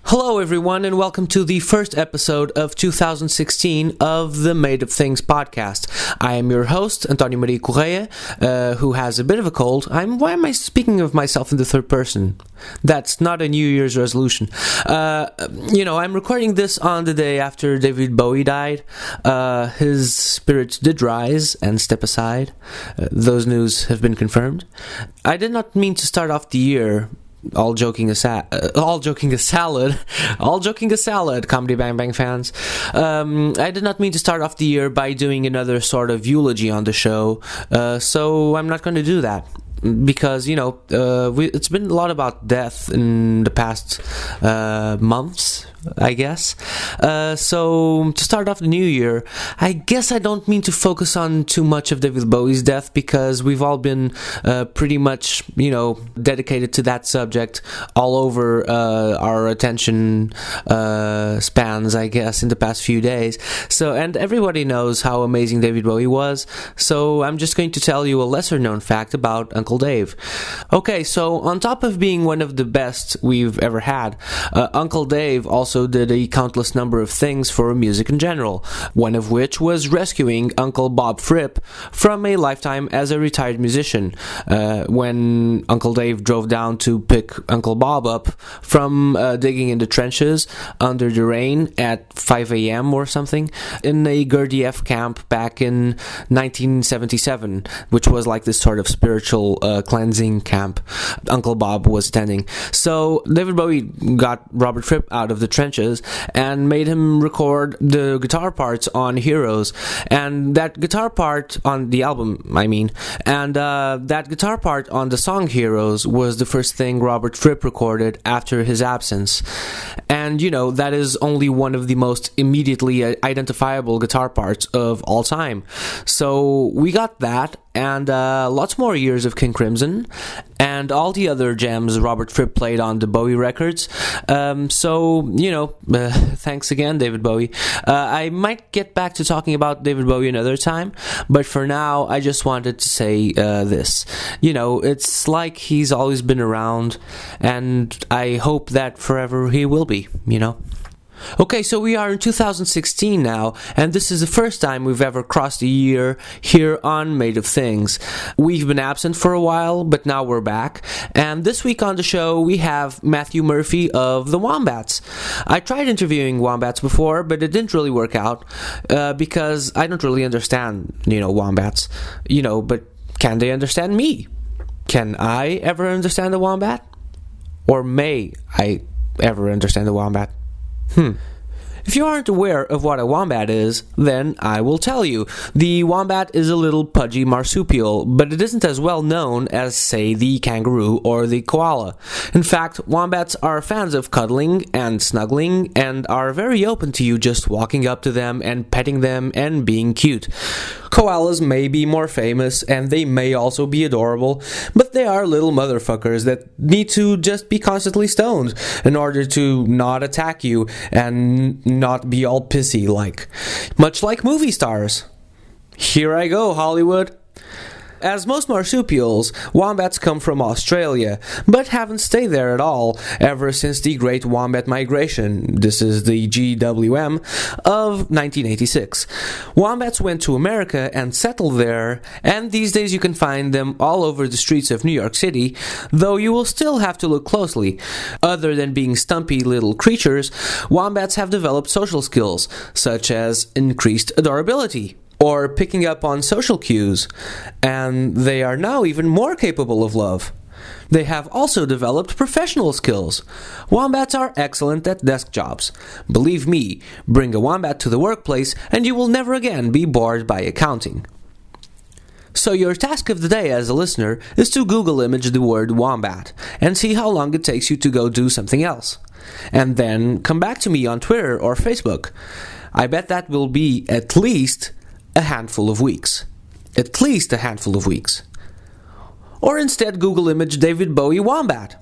Hello everyone and welcome to the first episode of 2016 of the Made of Things podcast. I am your host, Antonio Maria Correia, who has a bit of a cold. Why am I speaking of myself in the third person? That's not a New Year's resolution. I'm recording this on the day after David Bowie died. His spirit did rise and step aside. Those news have been confirmed. I did not mean to start off the year all joking aside, Comedy Bang Bang fans. I did not mean to start off the year by doing another sort of eulogy on the show, so I'm not going to do that. Because, it's been a lot about death in the past months, I guess. So, to start off the new year, I guess I don't mean to focus on too much of David Bowie's death, because we've all been pretty much, dedicated to that subject all over our attention spans, I guess, in the past few days. So, and everybody knows how amazing David Bowie was, so I'm just going to tell you a lesser-known fact about Uncle Dave. Okay, so on top of being one of the best we've ever had, Uncle Dave also did a countless number of things for music in general, one of which was rescuing Uncle Bob Fripp from a lifetime as a retired musician. When Uncle Dave drove down to pick Uncle Bob up from digging in the trenches under the rain at 5 a.m. or something in a Gurdjieff camp back in 1977, which was like this sort of spiritual cleansing camp Uncle Bob was attending. So David Bowie got Robert Fripp out of the trenches and made him record the guitar parts on Heroes, and that guitar part on the album, that guitar part on the song Heroes was the first thing Robert Fripp recorded after his absence. And that is only one of the most immediately identifiable guitar parts of all time. So we got that, and lots more years of King Crimson, and all the other gems Robert Fripp played on the Bowie records. Thanks again, David Bowie. I might get back to talking about David Bowie another time, but for now, I just wanted to say this. It's like he's always been around, and I hope that forever he will be, Okay, so we are in 2016 now, and this is the first time we've ever crossed a year here on Made of Things. We've been absent for a while, but now we're back, and this week on the show we have Matthew Murphy of the Wombats. I tried interviewing Wombats before, but it didn't really work out, because I don't really understand, Wombats, but can they understand me? Can I ever understand a Wombat? Or may I ever understand a Wombat? If you aren't aware of what a wombat is, then I will tell you. The wombat is a little pudgy marsupial, but it isn't as well known as, say, the kangaroo or the koala. In fact, wombats are fans of cuddling and snuggling, and are very open to you just walking up to them and petting them and being cute. Koalas may be more famous, and they may also be adorable, but they are little motherfuckers that need to just be constantly stoned in order to not attack you and not be all pissy like. Much like movie stars. Here I go, Hollywood. As most marsupials, wombats come from Australia, but haven't stayed there at all ever since the Great Wombat Migration, this is the GWM, of 1986. Wombats went to America and settled there, and these days you can find them all over the streets of New York City, though you will still have to look closely. Other than being stumpy little creatures, wombats have developed social skills, such as increased adorability, or picking up on social cues, and they are now even more capable of love. They have also developed professional skills. Wombats are excellent at desk jobs. Believe me, bring a wombat to the workplace and you will never again be bored by accounting. So your task of the day as a listener is to Google image the word wombat and see how long it takes you to go do something else. And then come back to me on Twitter or Facebook. I bet that will be at least a handful of weeks. At least a handful of weeks. Or instead Google image David Bowie Wombat.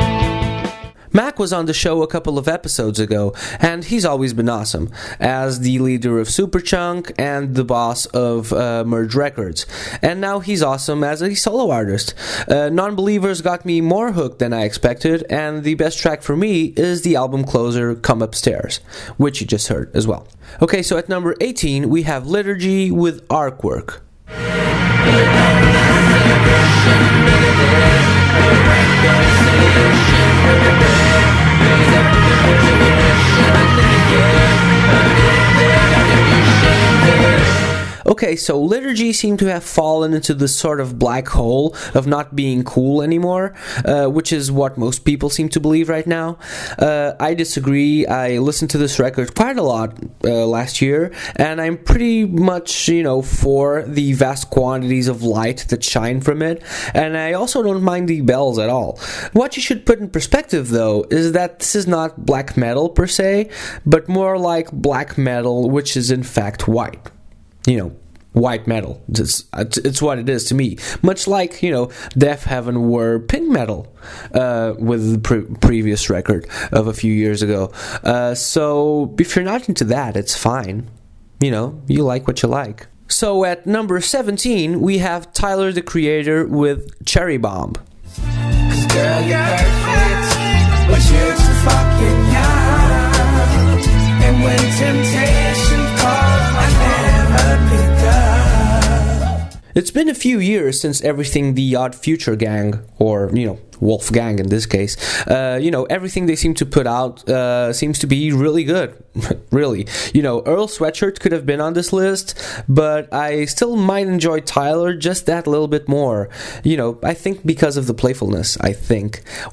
was on the show a couple of episodes ago, and he's always been awesome, as the leader of Superchunk and the boss of Merge Records. And now he's awesome as a solo artist. Non-Believers got me more hooked than I expected, and the best track for me is the album closer, Come Upstairs, which you just heard as well. Okay, so at number 18, we have Liturgy with Artwork. Okay, so Liturgy seemed to have fallen into this sort of black hole of not being cool anymore, which is what most people seem to believe right now. I disagree. I listened to this record quite a lot last year, and I'm pretty much, for the vast quantities of light that shine from it, and I also don't mind the bells at all. What you should put in perspective, though, is that this is not black metal per se, but more like black metal, which is in fact white. White metal. It's what it is to me. Much like, Death Heaven were pink metal with the previous record of a few years ago. So if you're not into that, it's fine. You like what you like. So at number 17, we have Tyler, the Creator with Cherry Bomb. 'Cause girl, you're perfect, but you're too fucking young. And when temptation calls, I never pick up. It's been a few years since everything the Odd Future Gang, or, Wolfgang in this case, everything they seem to put out seems to be really good. Really. Earl Sweatshirt could have been on this list, but I still might enjoy Tyler just that little bit more. I think because of the playfulness,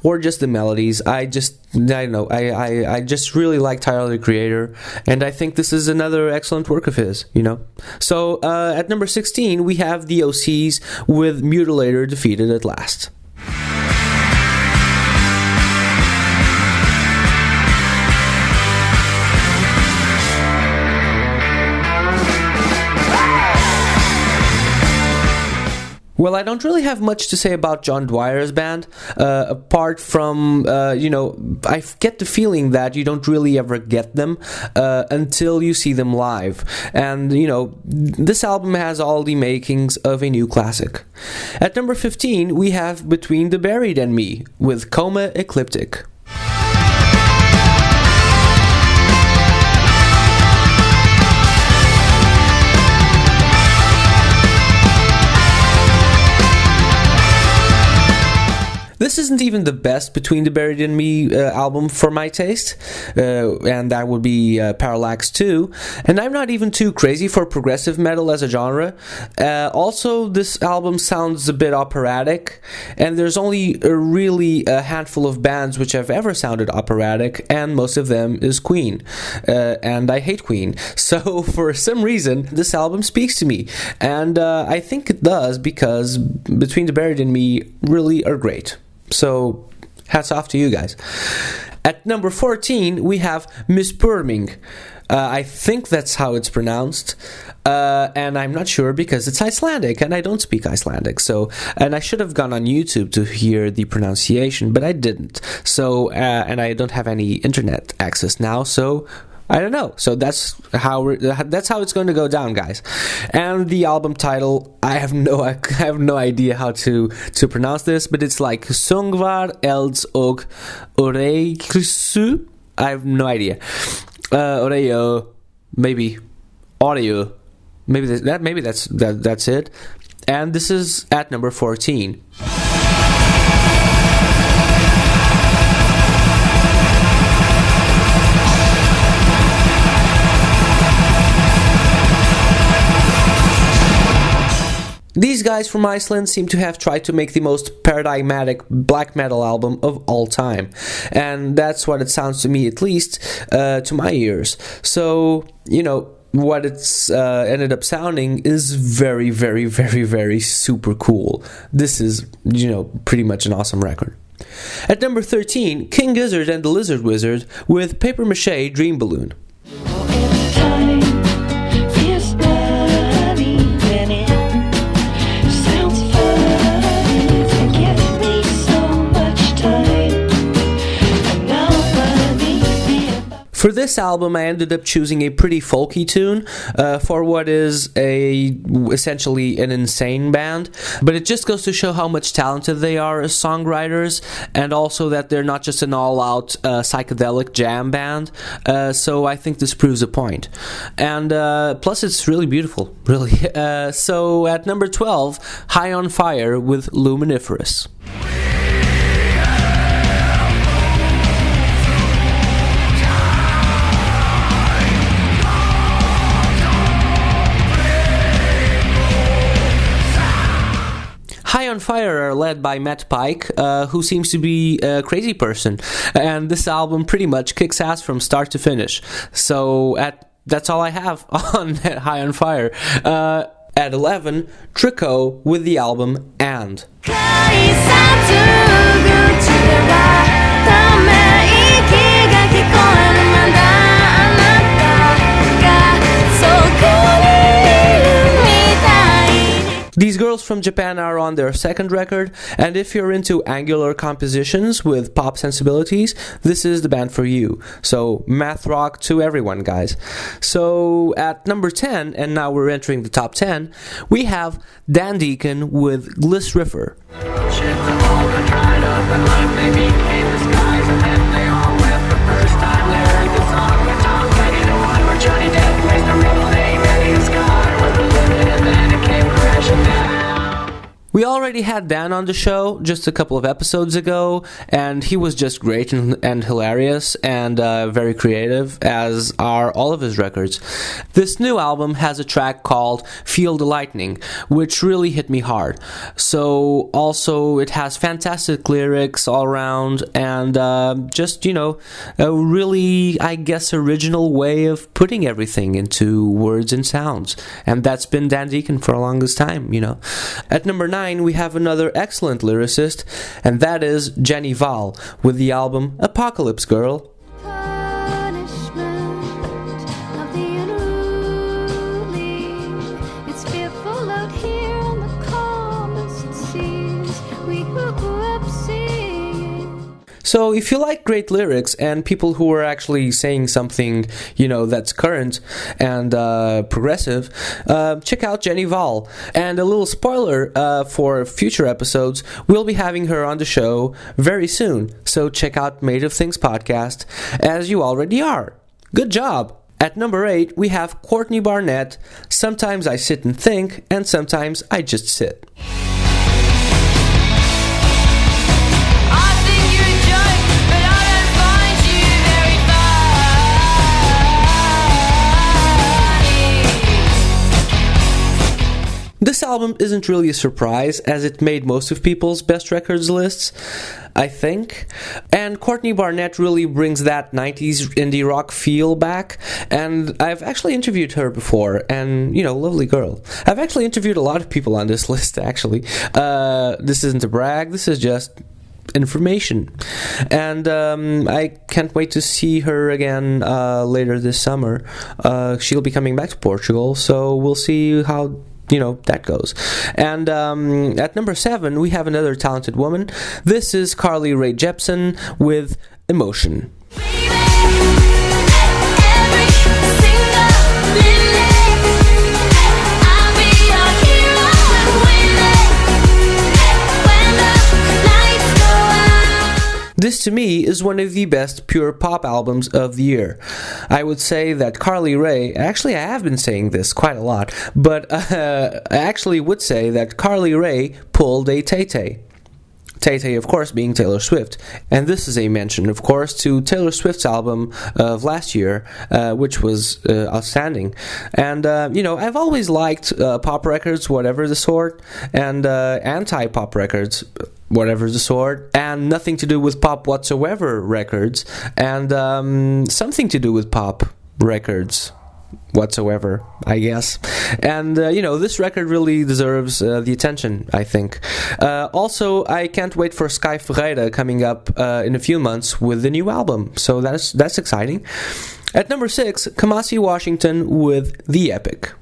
or just the melodies. I don't know. I just really like Tyler, the Creator, and I think this is another excellent work of his, So, at number 16, we have the OCs with Mutilator Defeated at Last. Well, I don't really have much to say about John Dwyer's band, apart from, I get the feeling that you don't really ever get them until you see them live. And, this album has all the makings of a new classic. At number 15, we have Between the Buried and Me with Coma Ecliptic. This isn't even the best Between the Buried and Me album for my taste, and that would be Parallax 2, and I'm not even too crazy for progressive metal as a genre. Also, this album sounds a bit operatic, and there's only really a handful of bands which have ever sounded operatic, and most of them is Queen, and I hate Queen, so for some reason this album speaks to me, and I think it does because Between the Buried and Me really are great. So, hats off to you guys. At number 14, we have Misperming. I think that's how it's pronounced, and I'm not sure because it's Icelandic, and I don't speak Icelandic. So, and I should have gone on YouTube to hear the pronunciation, but I didn't. So, and I don't have any internet access now, so I don't know. So that's how it's going to go down, guys. And the album title, I have no idea how to pronounce this, but it's like Songvar Elds og Oreiksu. I have no idea. Oreo, maybe audio, maybe that's it. And this is at number 14. These guys from Iceland seem to have tried to make the most paradigmatic black metal album of all time. And that's what it sounds to me, at least, to my ears. So, what it's ended up sounding is very, very, very, very super cool. This is, pretty much an awesome record. At number 13, King Gizzard and the Lizard Wizard with Paper Mache Dream Balloon. For this album, I ended up choosing a pretty folky tune for what is essentially an insane band, but it just goes to show how much talented they are as songwriters, and also that they're not just an all-out psychedelic jam band, so I think this proves a point. And plus it's really beautiful, really. So at number 12, High on Fire with Luminiferous. High on Fire are led by Matt Pike, who seems to be a crazy person, and this album pretty much kicks ass from start to finish. So that's all I have on High on Fire. At 11, Tricot with the album And. These girls from Japan are on their second record, and if you're into angular compositions with pop sensibilities, this is the band for you. So, math rock to everyone, guys. So, at number 10, and now we're entering the top 10, we have Dan Deacon with Gliss River. We already had Dan on the show just a couple of episodes ago, and he was just great and hilarious and very creative, as are all of his records. This new album has a track called Feel the Lightning, which really hit me hard. So also it has fantastic lyrics all around, and just, a really, I guess, original way of putting everything into words and sounds. And that's been Dan Deacon for the longest time, At number 9, we have another excellent lyricist, and that is Jenny Val with the album Apocalypse Girl. So if you like great lyrics and people who are actually saying something, that's current and progressive, check out Jenny Val. And a little spoiler for future episodes, we'll be having her on the show very soon. So check out Made of Things podcast, as you already are. Good job! At number 8, we have Courtney Barnett, Sometimes I Sit and Think, and Sometimes I Just Sit. This album isn't really a surprise, as it made most of people's best records lists, I think. And Courtney Barnett really brings that 90s indie rock feel back. And I've actually interviewed her before, and, lovely girl. I've actually interviewed a lot of people on this list, actually. This isn't a brag, this is just information. And I can't wait to see her again later this summer. She'll be coming back to Portugal, so we'll see how that goes. And at number 7, we have another talented woman. This is Carly Rae Jepsen with Emotion. This, to me, is one of the best pure pop albums of the year. I would say that Carly Rae, actually I have been saying this quite a lot, but I actually would say that Carly Rae pulled a Tay-Tay. Tay-Tay, of course, being Taylor Swift. And this is a mention, of course, to Taylor Swift's album of last year, which was outstanding. And, I've always liked pop records, whatever the sort, and anti-pop records, whatever the sort, and nothing to do with pop whatsoever records, and something to do with pop records whatsoever, I guess. And, this record really deserves the attention, I think. Also, I can't wait for Sky Ferreira coming up in a few months with the new album, so that's exciting. At number 6, Kamasi Washington with The Epic.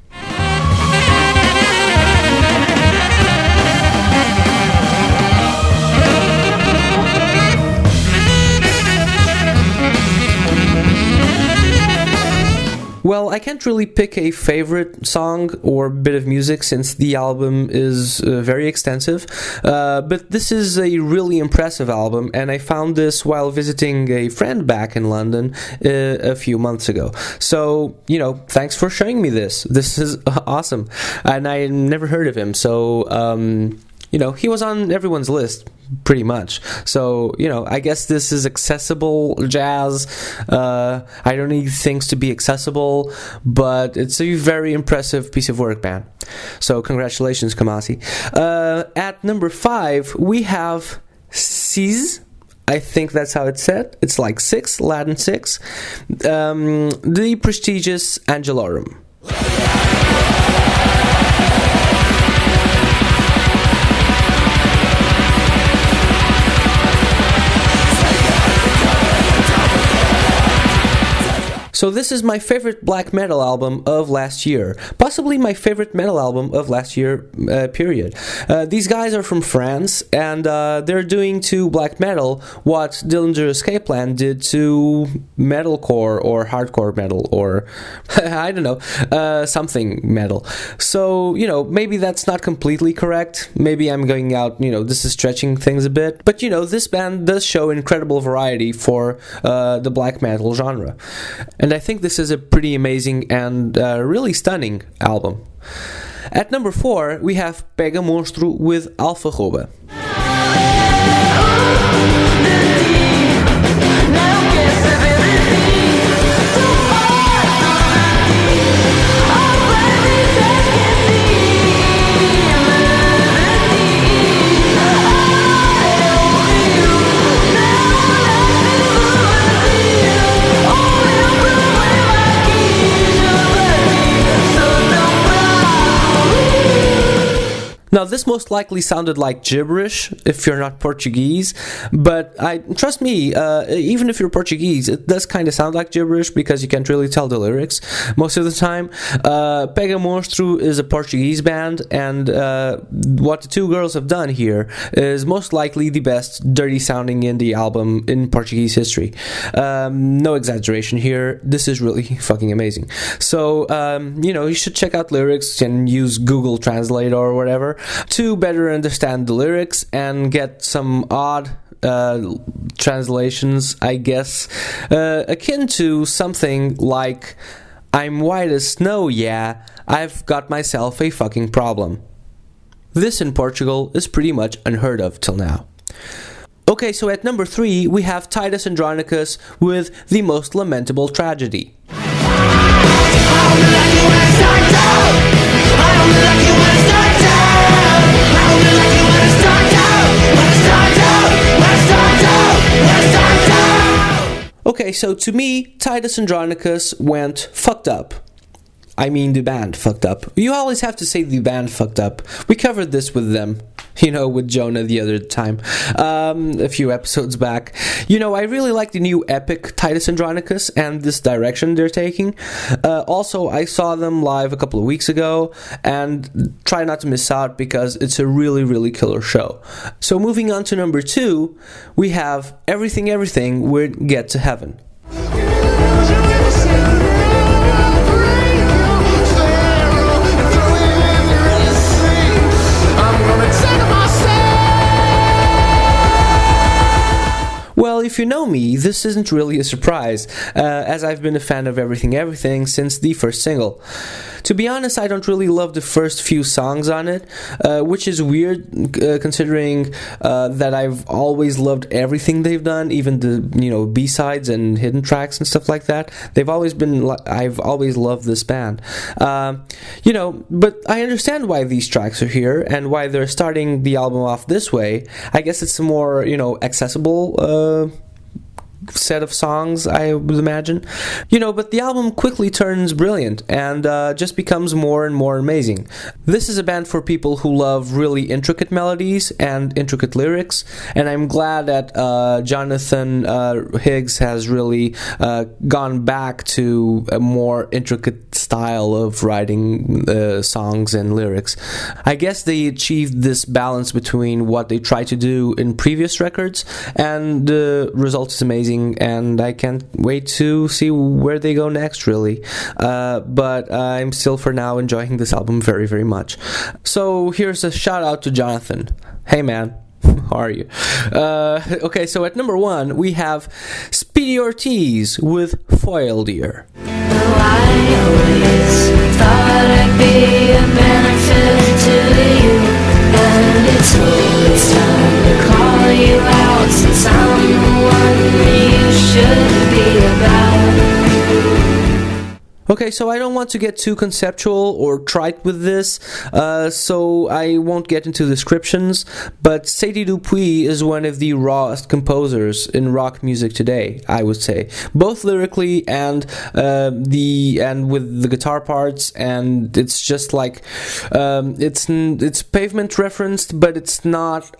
Well, I can't really pick a favorite song or bit of music since the album is very extensive, but this is a really impressive album, and I found this while visiting a friend back in London a few months ago. So, thanks for showing me this. This is awesome, and I never heard of him, so, he was on everyone's list, pretty much. So, I guess this is accessible jazz. I don't need things to be accessible, but it's a very impressive piece of work, man. So, congratulations, Kamasi. At number 5, we have Cis. I think that's how it's said. It's like 6, Latin 6. The prestigious Angelorum. So this is my favorite black metal album of last year. Possibly my favorite metal album of last year, period. These guys are from France, and they're doing to black metal what Dillinger Escape Plan did to metalcore or hardcore metal, or I don't know, something metal. So, maybe that's not completely correct. Maybe I'm going out, this is stretching things a bit. But, this band does show incredible variety for the black metal genre. And I think this is a pretty amazing and really stunning album. At number 4, we have Pega Monstro with Alpha Roba. Now, this most likely sounded like gibberish if you're not Portuguese, but trust me, even if you're Portuguese, it does kind of sound like gibberish because you can't really tell the lyrics most of the time. Pega Monstro is a Portuguese band, and what the two girls have done here is most likely the best dirty sounding indie album in Portuguese history. No exaggeration here. This is really fucking amazing. So, you should check out lyrics and use Google Translate or whatever to better understand the lyrics and get some odd translations, I guess, akin to something like, "I'm white as snow, yeah, I've got myself a fucking problem." This in Portugal is pretty much unheard of till now. Okay, so at number 3, we have Titus Andronicus with The Most Lamentable Tragedy. Okay, so to me, Titus Andronicus went fucked up. I mean, the band fucked up. You always have to say the band fucked up. We covered this with them, with Jonah the other time, a few episodes back. I really like the new epic Titus Andronicus and this direction they're taking. Also, I saw them live a couple of weeks ago, and try not to miss out because it's a really, really killer show. So moving on to number 2, we have Everything Everything with Get to Heaven. Well, if you know me, this isn't really a surprise, as I've been a fan of Everything Everything since the first single. To be honest, I don't really love the first few songs on it, which is weird considering that I've always loved everything they've done, even the B-sides and hidden tracks and stuff like that. I've always loved this band, but I understand why these tracks are here and why they're starting the album off this way. I guess it's a more accessible set of songs, I would imagine. But the album quickly turns brilliant and just becomes more and more amazing. This is a band for people who love really intricate melodies and intricate lyrics, and I'm glad that Jonathan Higgs has really gone back to a more intricate style of writing songs and lyrics. I guess they achieved this balance between what they tried to do in previous records, and the result is amazing. amazing, and I can't wait to see where they go next, really. But I'm still, for now, enjoying this album very, very much. So here's a shout out to Jonathan. Hey, man. How are you? Okay, so at number 1, we have Speedy Ortiz with Foiled Ear. I always thought I'd be a benefit to you, and it's always time to call you out, since I'm the one you should be about. Okay, so I don't want to get too conceptual or trite with this, so I won't get into descriptions, but Sadie Dupuis is one of the rawest composers in rock music today, I would say. Both lyrically and with the guitar parts, and it's just like, it's Pavement referenced, but it's not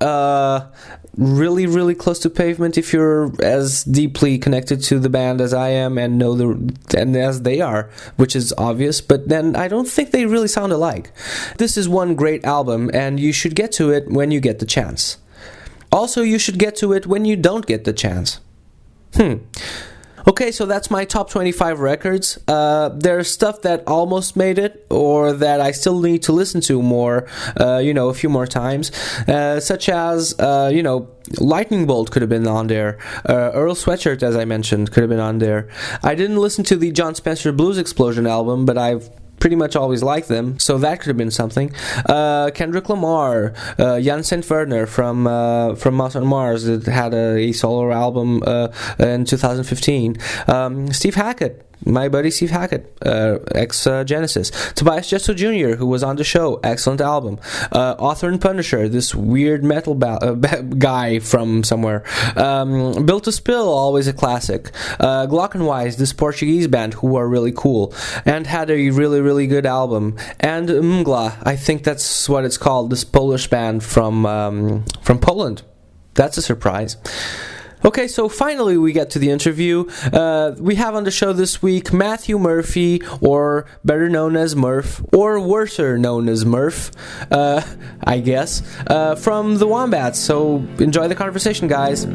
really, really close to Pavement if you're as deeply connected to the band as I am and and as they are, which is obvious, but then I don't think they really sound alike. This is one great album, and you should get to it when you get the chance. Also, you should get to it when you don't get the chance. Okay, so that's my top 25 records. There's stuff that almost made it, or that I still need to listen to more, a few more times, such as, Lightning Bolt could have been on there. Earl Sweatshirt, as I mentioned, could have been on there. I didn't listen to the John Spencer Blues Explosion album, but I've pretty much always liked them, so that could have been something. Kendrick Lamar, Jan St. Werner from Mouse on Mars, that had a solo album in 2015. Steve Hackett, my buddy Steve Hackett, ex-Genesis. Tobias Jesso Jr., who was on the show, excellent album. Author and Punisher, this weird metal guy from somewhere. Built to Spill, always a classic. Glockenwise, this Portuguese band who are really cool and had a really, really good album. And Mgła, I think that's what it's called, this Polish band from Poland. That's a surprise. Okay, so finally we get to the interview. We have on the show this week Matthew Murphy, or better known as Murph, or worser known as Murph, I guess, from the Wombats. So enjoy the conversation, guys.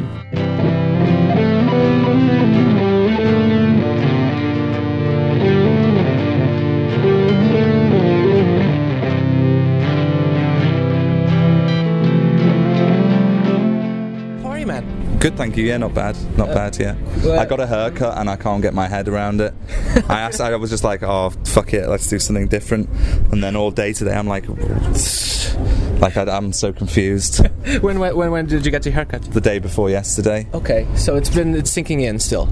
Good, thank you. Yeah, not bad. Not bad, yeah. I got a haircut and I can't get my head around it. I was just like, oh, fuck it, let's do something different. And then all day today I'm like I'm so confused. When did you get your haircut? The day before yesterday. Okay, so it's sinking in still.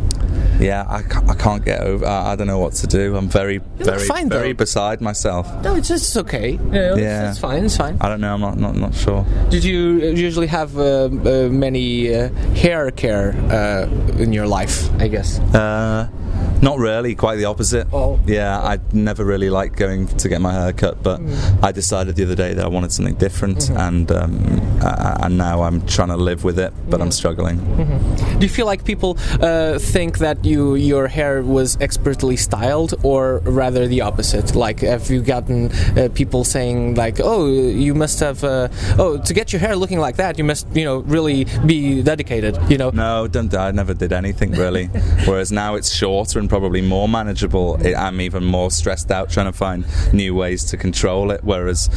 Yeah, I can't get over. I don't know what to do. I'm very beside myself. No, it's just okay. Yeah. It's fine. It's fine. I don't know. I'm not sure. Did you usually have many hair care in your life? I guess. Not really. Quite the opposite. Oh. Yeah, I never really liked going to get my hair cut, but I decided the other day that I wanted something different, and now I'm trying to live with it, but I'm struggling. Do you feel like people think that your hair was expertly styled, or rather the opposite? Like, have you gotten people saying like, "Oh, you must have, to get your hair looking like that, you must, really be dedicated." No, I never did anything really. Whereas now it's shorter and probably more manageable. I'm even more stressed out trying to find new ways to control it. Whereas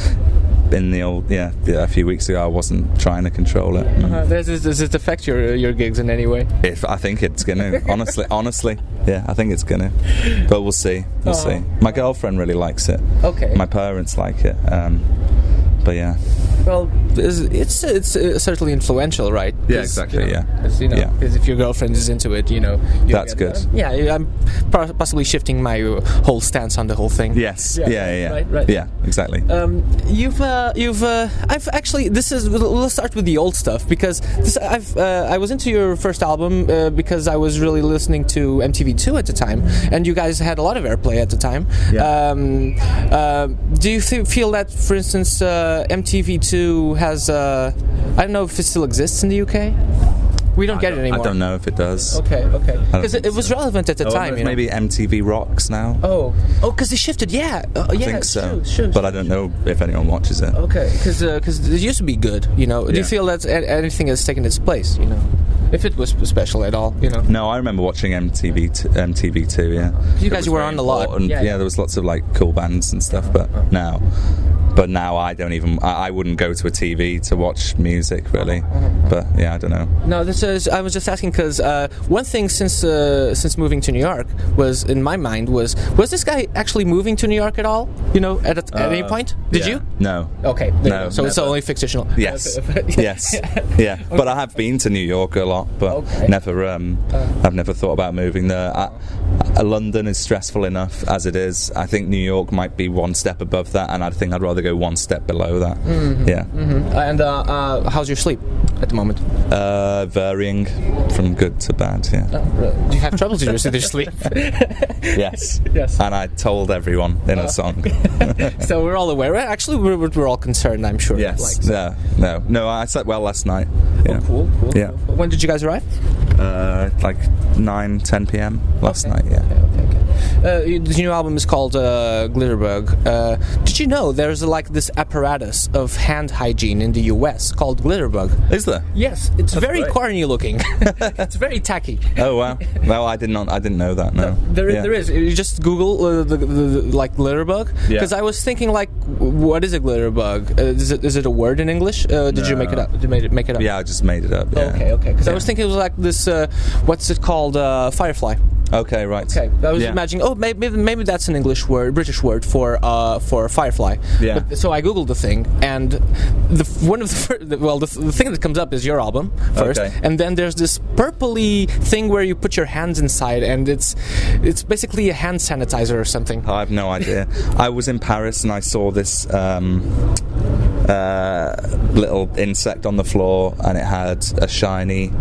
in the old, a few weeks ago, I wasn't trying to control it. Does it affect your gigs in any way? I think it's gonna. honestly, yeah, I think it's gonna. But we'll see. We'll see. My girlfriend really likes it. Okay. My parents like it. But yeah. Well, it's certainly influential, right? Yeah, exactly. Because if your girlfriend is into it, that's good. I'm possibly shifting my whole stance on the whole thing. Yes. Yeah. Right. Yeah, exactly. I've actually. Let's start with the old stuff, because I was into your first album because I was really listening to MTV2 at the time, and you guys had a lot of airplay at the time. Yeah. Do you feel that, for instance, MTV2 has I don't know if it still exists in the UK? We don't get it anymore. I don't know if it does. Okay. Because it was relevant at the time. Maybe MTV Rocks now. Oh, because they shifted. Yeah, I think so. True. But I don't know if anyone watches it. Okay, because it used to be good. Do you feel that anything has taken its place? if it was special at all, you know. No, I remember watching MTV2. Yeah, You guys were on a lot. Yeah, there was lots of like cool bands and stuff. But now I don't even. I wouldn't go to a TV to watch music really. But yeah, I don't know. No, I was just asking because one thing since moving to New York was in my mind was this guy actually moving to New York at all? You know, at any point? Did you? No. Okay. No. So it's only fictional. Yes. Yes. Yeah. Okay. But I have been to New York a lot, but never. I've never thought about moving there. London is stressful enough as it is. I think New York might be one step above that, and I think I'd rather go one step below that. Mm-hmm. Yeah. Mm-hmm. And how's your sleep at the moment? Varying from good to bad. Yeah. Do you have trouble with your sleep? Yes. Yes. And I told everyone in a song. So we're all aware. Actually, we're all concerned, I'm sure. Yes. No. I slept well last night. Yeah. Oh, cool. Yeah. When did you guys arrive? Like 9-10 p.m. last night. Yeah. Okay. The new album is called Glitterbug. Did you know there's like this apparatus of hand hygiene in the US called Glitterbug? Is there? Yes, it's That's very great. corny looking. It's very tacky. Oh wow! Well, I didn't know that. No. There is. You just Google the like Glitterbug because I was thinking like, what is a Glitterbug? Is it a word in English? Did you make it up? Did you make it up? Yeah, I just made it up. Yeah. Okay. Because I was thinking it was like this. What's it called? Firefly. Okay, right. Okay, I was imagining. Oh, maybe that's an English word, British word for firefly. Yeah. So I googled the thing, and the thing that comes up is your album first, and then there's this purpley thing where you put your hands inside, and it's basically a hand sanitizer or something. I have no idea. I was in Paris and I saw this little insect on the floor, and it had a shiny,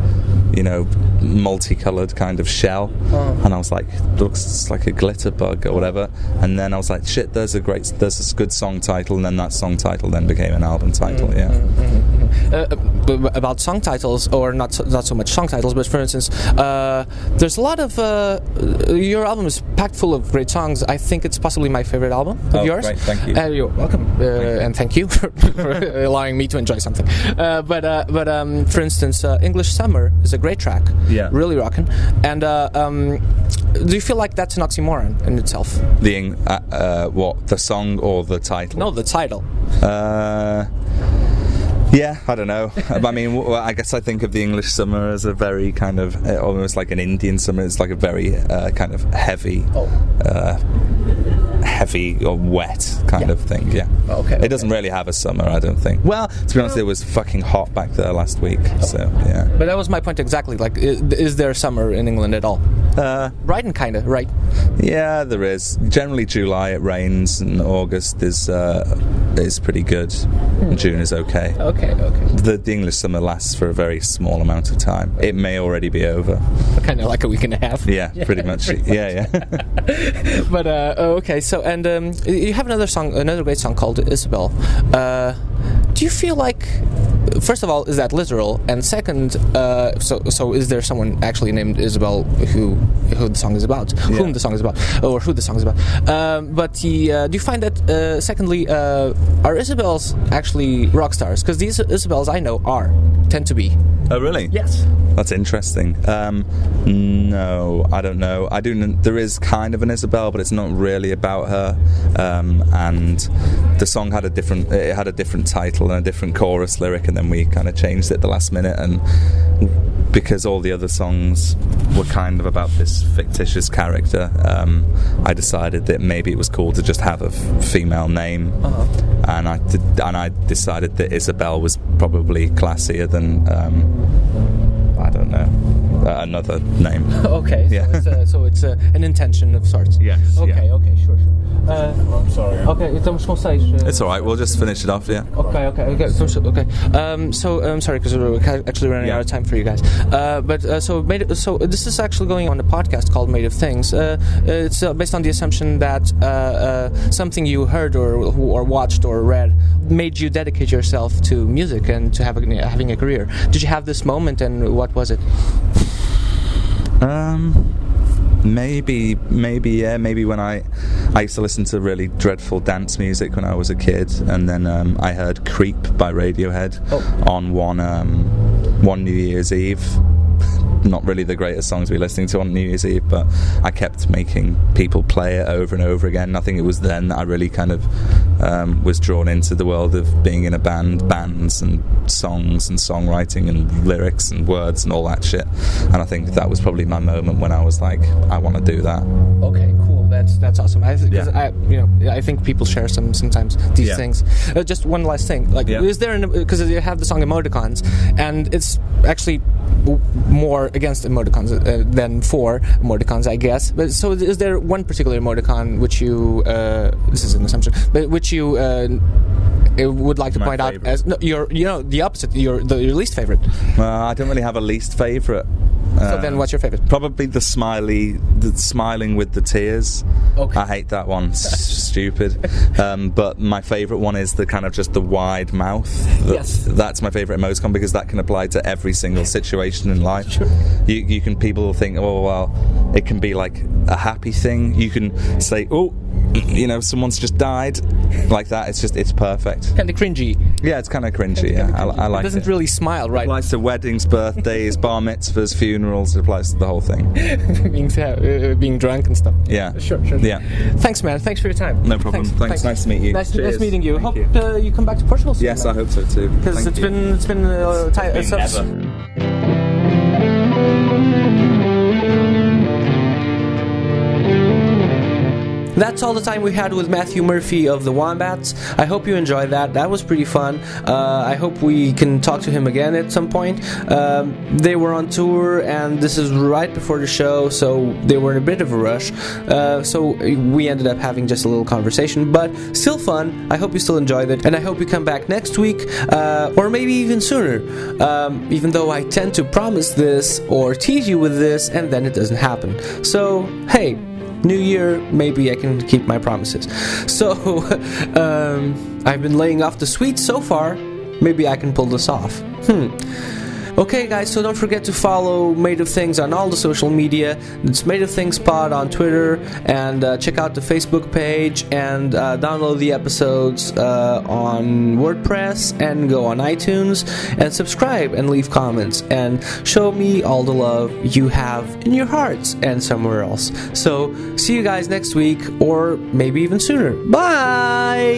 multicolored kind of shell, and I was like, looks like a glitter bug or whatever. And then I was like, shit, there's a good song title, and then that song title then became an album title. About song titles, or not so much song titles, but for instance, there's a lot of your album is packed full of great songs. I think it's possibly my favorite album of yours. Great, thank you. You're welcome, and thank you for allowing me to enjoy something. But for instance, English Summer is a great track. Yeah. Really rocking. And do you feel like that's an oxymoron in itself? What, the song or the title? No, the title. Yeah, I don't know. I mean, I guess I think of the English summer as a very kind of almost like an Indian summer. It's like a very kind of heavy or wet kind of thing. Yeah. It doesn't really have a summer, I don't think. Well, to be honest, it was fucking hot back there last week. So yeah. But that was my point exactly. Like, is there summer in England at all? Brighton, kind of, right? Yeah, there is. Generally, July it rains, and August is pretty good. June is okay. Okay. The English summer lasts for a very small amount of time. It may already be over. Kind of like a week and a half. Yeah, pretty much. Yeah. But okay. So and you have another great song called Isabel. Do you feel like, first of all, is that literal? And second, so is there someone actually named Isabel who the song is about, whom the song is about, or who the song is about? But do you find that, secondly, are Isabels actually rock stars? Because these Isabels I know tend to be. Oh, really? Yes. That's interesting. No, I don't know. I do. There is kind of an Isabel, but it's not really about her. And the song had a different title and a different chorus lyric, and then we kind of changed it at the last minute. And because all the other songs were kind of about this fictitious character, I decided that maybe it was cool to just have a female name. And I decided that Isabel was probably classier than I don't know, another name. Okay. Yeah. So it's an intention of sorts. Yes. Okay. Yeah. Okay. Sure. I'm sorry. Okay, estamos com 6. It's all right. We'll just finish it off. Yeah. Okay. So I'm sorry because we're actually running out of time for you guys. So this is actually going on a podcast called Made of Things. It's based on the assumption that something you heard or watched or read made you dedicate yourself to music and to having a career. Did you have this moment, and what was it? Maybe yeah. Maybe when I used to listen to really dreadful dance music when I was a kid, and then I heard "Creep" by Radiohead on one New Year's Eve. not really the greatest song to be listening to on New Year's Eve, but I kept making people play it over and over again. I think it was then that I really kind of was drawn into the world of being in a bands and songs and songwriting and lyrics and words and all that shit. And I think that was probably my moment when I was like, I want to do that. Okay, cool. That's awesome. I think people share sometimes these things. Just one last thing. Like, is there because you have the song emoticons, and it's actually more against emoticons than for emoticons, I guess. But so, is there one particular emoticon which you this is an assumption, but which you would like to point out as the opposite, your least favorite? I don't really have a least favorite. So then, what's your favorite? Probably the smiling with the tears. Okay. I hate that one. Stupid. But my favourite one is the kind of just the wide mouth. Yes. That's my favourite emoticon because that can apply to every single situation in life. Sure. You can, people think, oh well, it can be like a happy thing. You can say, oh, someone's just died, like that. It's perfect. Kind of cringy. Yeah, it's kind of cringy. Yeah, I like it. It doesn't really smile, right? It applies to weddings, birthdays, bar mitzvahs, funerals. It applies to the whole thing. being drunk and stuff. Yeah. Sure. Yeah. Thanks, man. Thanks for your time. No problem. Thanks. Nice to meet you. Nice meeting you. Hope you come back to Portugal soon. Yes, I hope so too. Because it's been That's all the time we had with Matthew Murphy of the Wombats. I hope you enjoyed that. That was pretty fun. I hope we can talk to him again at some point. They were on tour, and this is right before the show, so they were in a bit of a rush. So we ended up having just a little conversation, but still fun. I hope you still enjoyed it, and I hope you come back next week, or maybe even sooner. Even though I tend to promise this or tease you with this, and then it doesn't happen. So, hey, New Year, maybe I can keep my promises. So, I've been laying off the sweets so far. Maybe I can pull this off. Okay, guys, so don't forget to follow Made of Things on all the social media. It's Made of Things Pod on Twitter, and check out the Facebook page, and download the episodes on WordPress, and go on iTunes, and subscribe, and leave comments, and show me all the love you have in your hearts and somewhere else. So, see you guys next week, or maybe even sooner. Bye!